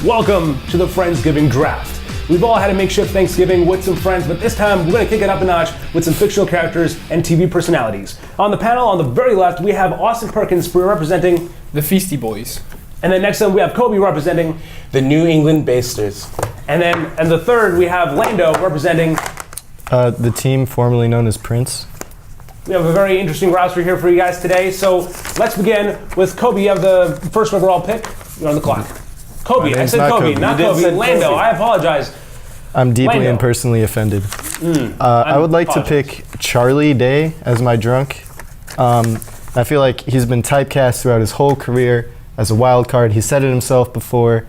Welcome to the Friendsgiving Draft. We've all had a makeshift Thanksgiving with some friends, but this time we're going to kick it up a notch with some fictional characters and TV personalities. On the panel, on the very left, we have Austin Perkins representing the Feasty Boys. And then next to him, we have Cody representing the New England Basters. And the third, we have Lando representing the team formerly known as Prince. We have a very interesting roster here for you guys today. So let's begin with Kobe. You have the first overall pick. You're on the clock. Kobe. I said Kobe, not Kobe. Lando. Kobe. I apologize. I'm deeply Lando. and personally offended. I would like to pick Charlie Day as my drunk. I feel like he's been typecast throughout his whole career as a wild card. He said it himself before,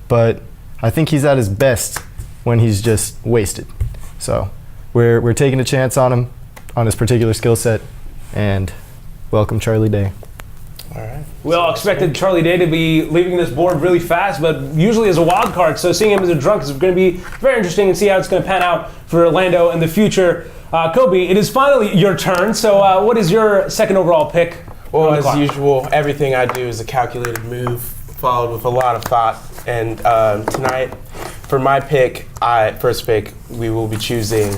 but I think he's at his best when he's just wasted. So we're taking a chance on him, on his particular skill set, and welcome Charlie Day. All right. We all expected Charlie Day to be leaving this board really fast, but usually as a wild card, so seeing him as a drunk is going to be very interesting and see how it's going to pan out for Orlando in the future. Kobe, it is finally your turn, so what is your second overall pick? Well, as usual, everything I do is a calculated move, followed with a lot of thought, and tonight, for my first pick, we will be choosing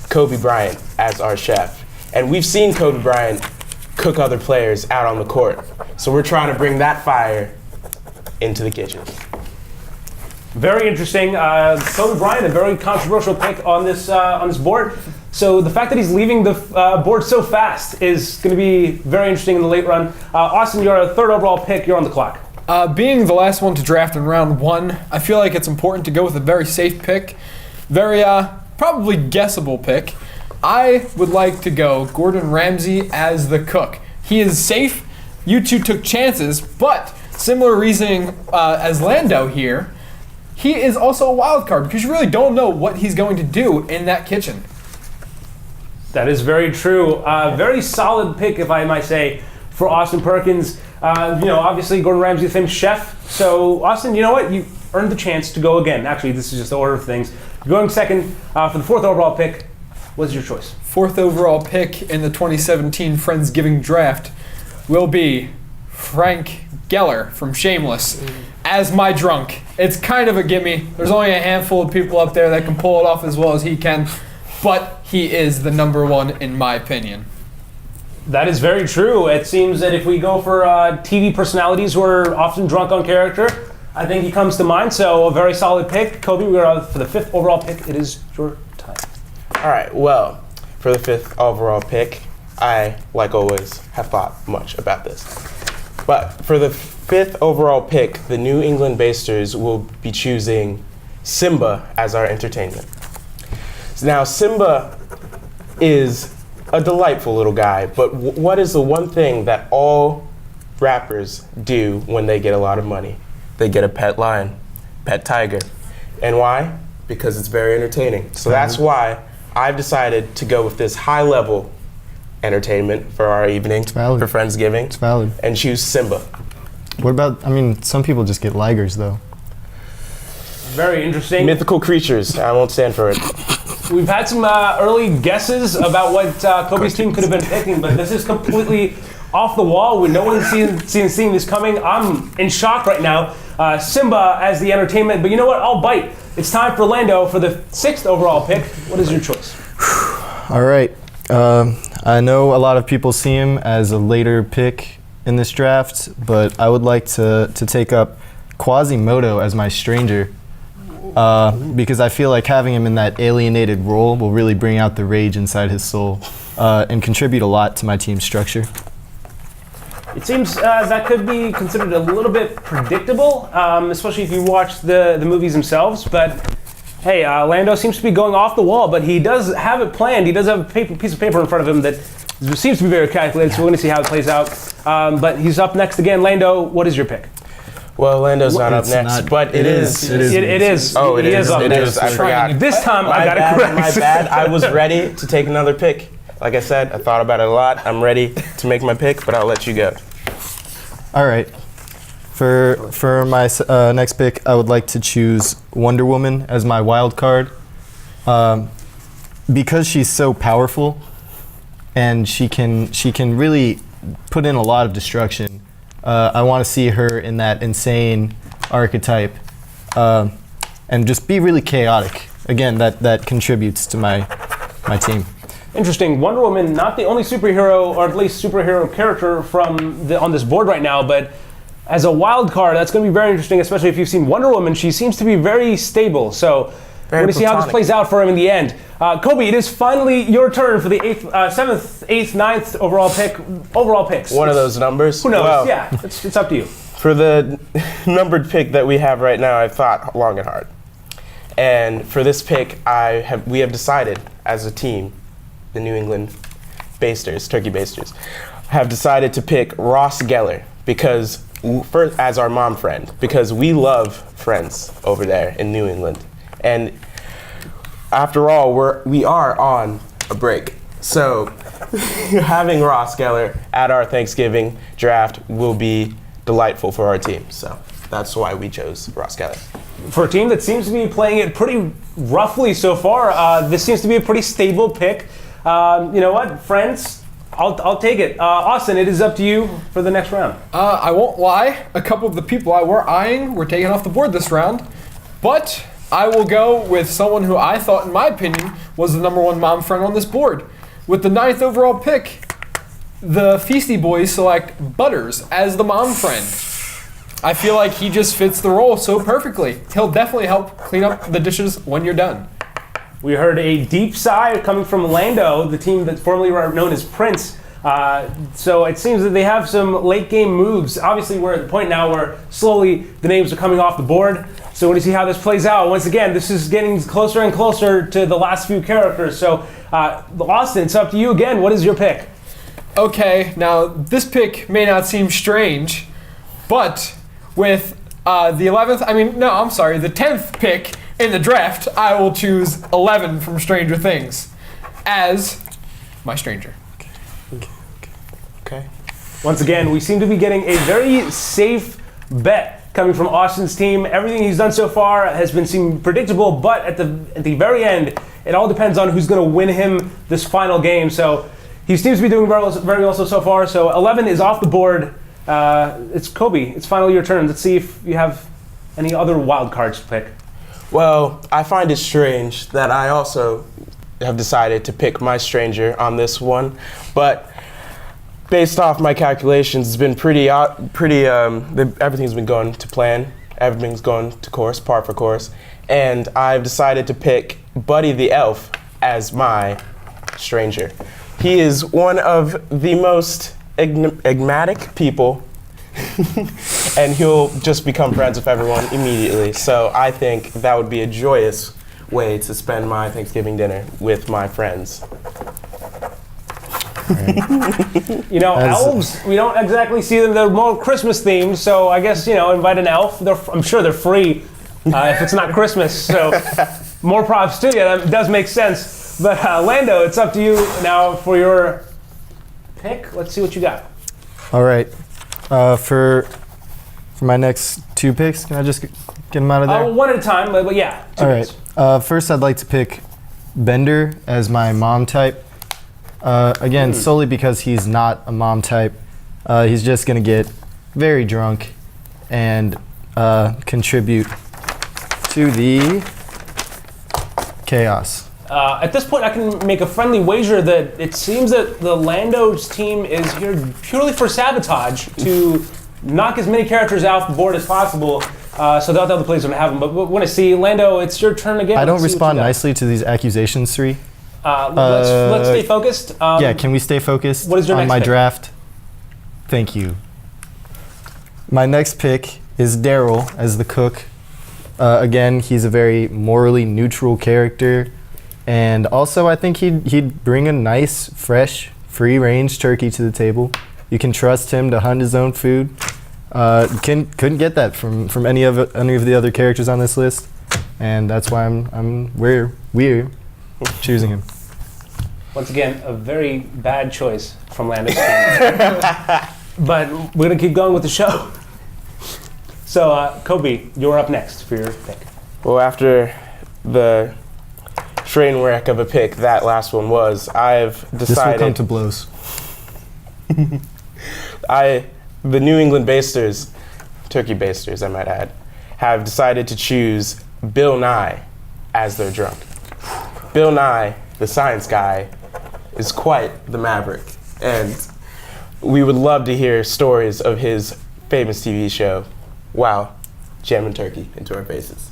Kobe Bryant as our chef. And we've seen Kobe Bryant cook other players out on the court. So we're trying to bring that fire into the kitchen. Very interesting. Kobe Bryant, a very controversial pick on this board. So the fact that he's leaving the board so fast is going to be very interesting in the late run. Austin, you're a third overall pick. You're on the clock. Being the last one to draft in round one, I feel like it's important to go with a very safe pick. Very probably guessable pick. I would like to go Gordon Ramsay as the cook. He is safe. You two took chances, but similar reasoning as Lando here, he is also a wild card because you really don't know what he's going to do in that kitchen. That is very true. Very solid pick, if I might say, for Austin Perkins. Obviously Gordon Ramsay, the famous chef. So Austin, you know what? You earned the chance to go again. Actually, this is just the order of things. You're going second for the fourth overall pick. What's your choice? Fourth overall pick in the 2017 Friendsgiving Draft will be Frank Geller from Shameless as my drunk. It's kind of a gimme. There's only a handful of people up there that can pull it off as well as he can, but he is the number one in my opinion. That is very true. It seems that if we go for TV personalities who are often drunk on character, I think he comes to mind. So a very solid pick. Kobe, we're for the fifth overall pick. It is your time. All right, well, for the fifth overall pick, I, like always, have thought much about this. But for the fifth overall pick, the New England Basters will be choosing Simba as our entertainment. Now, Simba is a delightful little guy, but what is the one thing that all rappers do when they get a lot of money? They get a pet lion, pet tiger. And why? Because it's very entertaining. So that's why I've decided to go with this high-level entertainment for our evening, for Friendsgiving. It's valid. And choose Simba. What about, some people just get ligers, though. Very interesting. Mythical creatures. I won't stand for it. We've had some early guesses about what Kobe's team could have been picking, but this is completely off the wall. No one's seeing this coming. I'm in shock right now. Simba as the entertainment, but you know what? I'll bite. It's time for Lando for the sixth overall pick. What is your choice? All right. I know a lot of people see him as a later pick in this draft, but I would like to take up Quasimodo as my stranger because I feel like having him in that alienated role will really bring out the rage inside his soul and contribute a lot to my team's structure. It seems that could be considered a little bit predictable, especially if you watch the movies themselves. But hey, Lando seems to be going off the wall, but he does have it planned. He does have a piece of paper in front of him that seems to be very calculated, so we're going to see how it plays out. But he's up next again. Lando, what is your pick? Well, Lando's not up next, but it is. It is. Oh, He is up next. I forgot. This time I got it correct. My bad. I was ready to take another pick. Like I said, I thought about it a lot. I'm ready to make my pick, but I'll let you go. All right. For my next pick, I would like to choose Wonder Woman as my wild card. Because she's so powerful and she can really put in a lot of destruction. I want to see her in that insane archetype and just be really chaotic. Again, that contributes to my team. Interesting. Wonder Woman, not the only superhero, or at least superhero character on this board right now, but as a wild card, that's going to be very interesting, especially if you've seen Wonder Woman. She seems to be very stable. So we're going to see how this plays out for him in the end. Kobe, it is finally your turn for the 7th, 8th, 9th overall picks. One of those numbers? Who knows? Well, Yeah, it's up to you. For the numbered pick that we have right now, I've thought long and hard. And for this pick, we have decided as a team, the New England Basters, Turkey Basters, have decided to pick Ross Geller as our mom friend, because we love Friends over there in New England. And after all, we are on a break. So having Ross Geller at our Thanksgiving draft will be delightful for our team. So that's why we chose Ross Geller. For a team that seems to be playing it pretty roughly so far, this seems to be a pretty stable pick. You know what, Friends? I'll take it. Austin, it is up to you for the next round. I won't lie. A couple of the people I were eyeing were taken off the board this round, but I will go with someone who I thought, in my opinion, was the number one mom friend on this board. With the 9th overall pick, the Feasty Boys select Butters as the mom friend. I feel like he just fits the role so perfectly. He'll definitely help clean up the dishes when you're done. We heard a deep sigh coming from Lando, the team that's formerly known as Prince. So it seems that they have some late game moves. Obviously, we're at the point now where slowly the names are coming off the board. So we're going to see how this plays out. Once again, this is getting closer and closer to the last few characters. So Austin, it's up to you again. What is your pick? Okay, now this pick may not seem strange, but with the 10th pick in the draft, I will choose 11 from Stranger Things as my stranger. Okay. Once again, we seem to be getting a very safe bet coming from Austin's team. Everything he's done so far has been seeming predictable, but at the very end, it all depends on who's going to win him this final game. So he seems to be doing very well so far. So 11 is off the board. It's Kobe. It's finally your turn. Let's see if you have any other wild cards to pick. Well, I find it strange that I also have decided to pick my stranger on this one, but based off my calculations, it's been everything's been going to plan. Everything's going to course, par for course, and I've decided to pick Buddy the Elf as my stranger. He is one of the most enigmatic people, and he'll just become friends with everyone immediately. So I think that would be a joyous way to spend my Thanksgiving dinner with my friends. You know, elves, we don't exactly see them. They're more Christmas themed, so I guess, invite an elf. I'm sure they're free if it's not Christmas, so more props to you. That does make sense. But Lando, it's up to you now for your pick. Let's see what you got. All right. For my next two picks, can I just get them out of there? One at a time, but yeah. All right. First, I'd like to pick Bender as my mom type. Again, solely because he's not a mom type. He's just going to get very drunk and contribute to the chaos. At this point, I can make a friendly wager that it seems that the Lando's team is here purely for sabotage to knock as many characters off the board as possible. So the other players don't have them. But we want to see, Lando, it's your turn again. I don't respond nicely to these accusations, Sri. Let's stay focused. Yeah, can we stay focused what is your on next my pick? draft? Thank you. My next pick is Daryl as the cook. Again, he's a very morally neutral character. And also, I think he'd bring a nice, fresh, free-range turkey to the table. You can trust him to hunt his own food. Couldn't get that from any of the other characters on this list, and that's why we're choosing him. Once again, a very bad choice from Lando's team. But we're gonna keep going with the show. So, Kobe, you're up next for your pick. Well, after the train wreck of a pick that last one was, I've decided... This will come to blows. The New England Basters, Turkey Basters, I might add, have decided to choose Bill Nye as their drunk. Bill Nye, the science guy, is quite the maverick, and we would love to hear stories of his famous TV show, Wow, jamming turkey into our faces.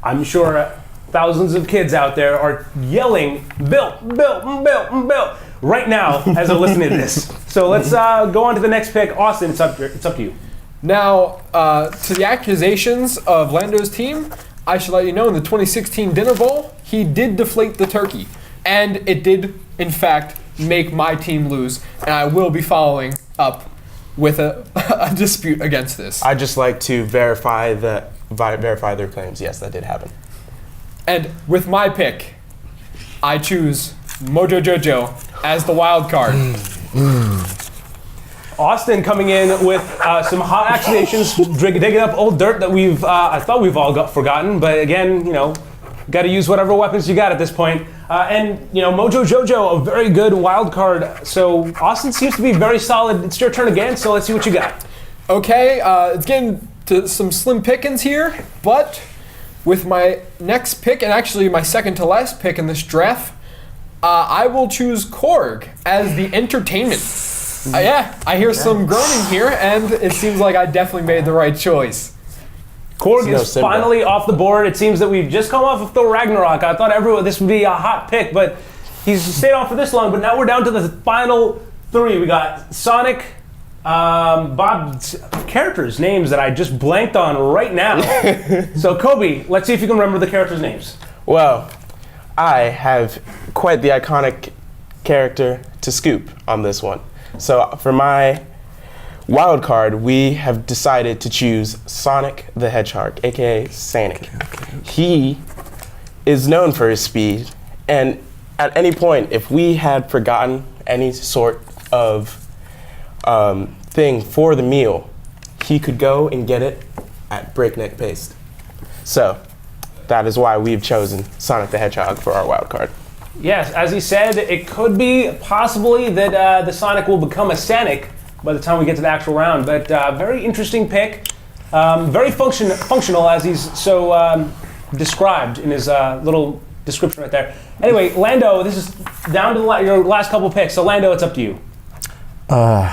I'm sure thousands of kids out there are yelling, Bill, Bill, Bill, Bill, right now as they're listening to this. So let's go on to the next pick. Austin, it's up to you. Now, to the accusations of Lando's team, I should let you know in the 2016 Dinner Bowl, he did deflate the turkey. And it did, in fact, make my team lose. And I will be following up with a dispute against this. I'd just like to verify their claims. Yes, that did happen. And with my pick, I choose Mojo Jojo as the wild card. Austin coming in with some hot accusations, digging up old dirt that I thought we've all forgotten. But again, got to use whatever weapons you got at this point. And Mojo Jojo, a very good wild card. So Austin seems to be very solid. It's your turn again, so let's see what you got. Okay, it's getting to some slim pickings here, but with my next pick, and actually my second to last pick in this draft, I will choose Korg as the entertainment. Yeah, I hear some groaning here, and it seems like I definitely made the right choice. Korg is finally off the board. It seems that we've just come off of Thor Ragnarok. I thought this would be a hot pick, but he's stayed on for this long. But now we're down to the final three. We got Sonic, Bob's characters' names that I just blanked on right now. So Kobe, let's see if you can remember the characters' names. Well, I have quite the iconic character to scoop on this one. So for my wild card, we have decided to choose Sonic the Hedgehog, aka Sonic. He is known for his speed, and at any point, if we had forgotten any sort of thing for the meal, he could go and get it at breakneck pace. So that is why we've chosen Sonic the Hedgehog for our wild card. Yes, as he said, it could be possibly that the Sonic will become a Sonic by the time we get to the actual round. But very interesting pick, very functional as he's so described in his little description right there. Anyway, Lando, this is down to your last couple picks. So Lando, it's up to you. All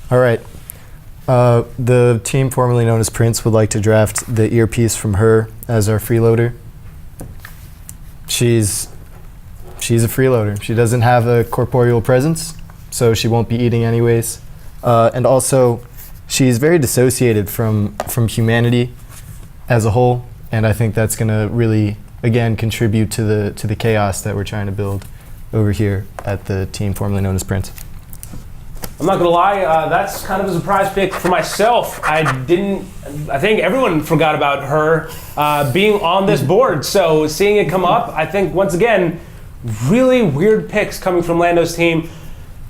right. The team formerly known as Prince would like to draft the earpiece from her as our freeloader. She's a freeloader. She doesn't have a corporeal presence, so she won't be eating anyways. And also, she's very dissociated from humanity as a whole, and I think that's gonna really, again, contribute to the chaos that we're trying to build over here at the team formerly known as Prince. I'm not gonna lie, that's kind of a surprise pick for myself. I think everyone forgot about her being on this board. So seeing it come up, I think once again, really weird picks coming from Lando's team.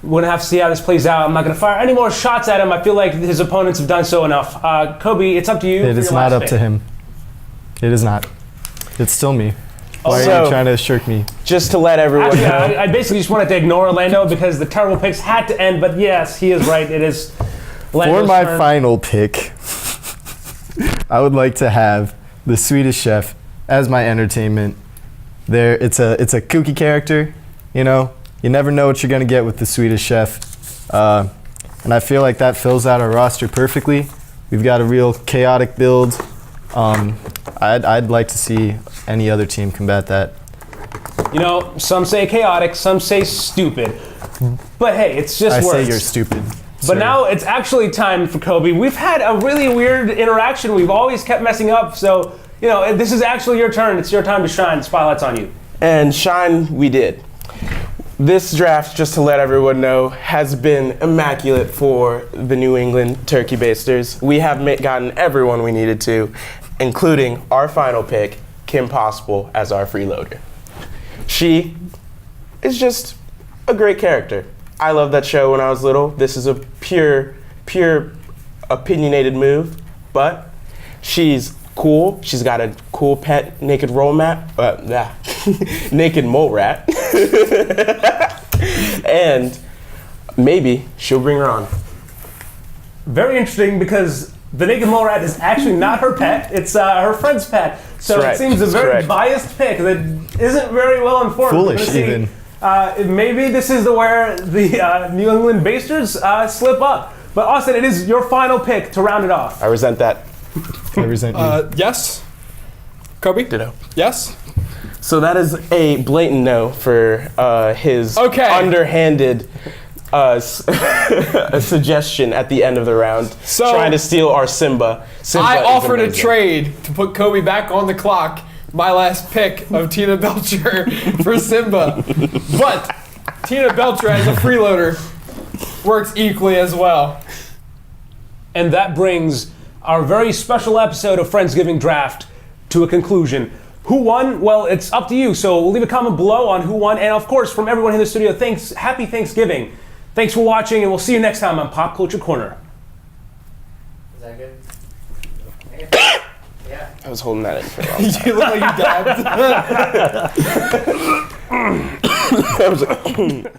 We're gonna have to see how this plays out. I'm not gonna fire any more shots at him. I feel like his opponents have done so enough. Kobe, it's up to you. It is not up to him. It is not. It's still me. Why are you trying to shirk me? Just to let everyone know. I basically just wanted to ignore Orlando because the terrible picks had to end, but yes, he is right. It is Lando's For my turn. final pick, I would like to have the Swedish Chef as my entertainment. It's a kooky character, you never know what you're gonna get with the Swedish Chef. And I feel like that fills out our roster perfectly. We've got a real chaotic build. I'd like to see any other team combat that. Some say chaotic, some say stupid. But hey, it's just I words. say you're stupid. But now it's actually time for Kobe. We've had a really weird interaction. We've always kept messing up. So, this is actually your turn. It's your time to shine. The spotlight's on you. And shine we did. This draft, just to let everyone know, has been immaculate for the New England Turkey Basters. We have gotten everyone we needed to, including our final pick, Kim Possible, as our freeloader. She is just a great character. I loved that show when I was little. This is a pure opinionated move, but she's cool. She's got a cool pet naked naked mole rat. And maybe she'll bring her on. Very interesting because the naked mole rat is actually not her pet. It's her friend's pet. So That's it right. seems a That's very correct. biased pick that isn't very well informed. We're Foolish, gonna see, even. Maybe this is where the New England Basters slip up. But Austin, it is your final pick to round it off. I resent that. I resent you. Yes. Kobe? Ditto. Yes? So that is a blatant no for his Okay. underhanded a suggestion at the end of the round, So- trying to steal our Simba. Simba I is offered a amazing. trade to put Kobe back on the clock. My last pick of Tina Belcher for Simba. But Tina Belcher as a freeloader works equally as well. And that brings our very special episode of Friendsgiving Draft to a conclusion. Who won? Well, it's up to you. So we'll leave a comment below on who won. And of course, from everyone in the studio, happy Thanksgiving. Thanks for watching, and we'll see you next time on Pop Culture Corner. Is that good? Yeah. I was holding that in for a long time. You look like you dabbed. I was like,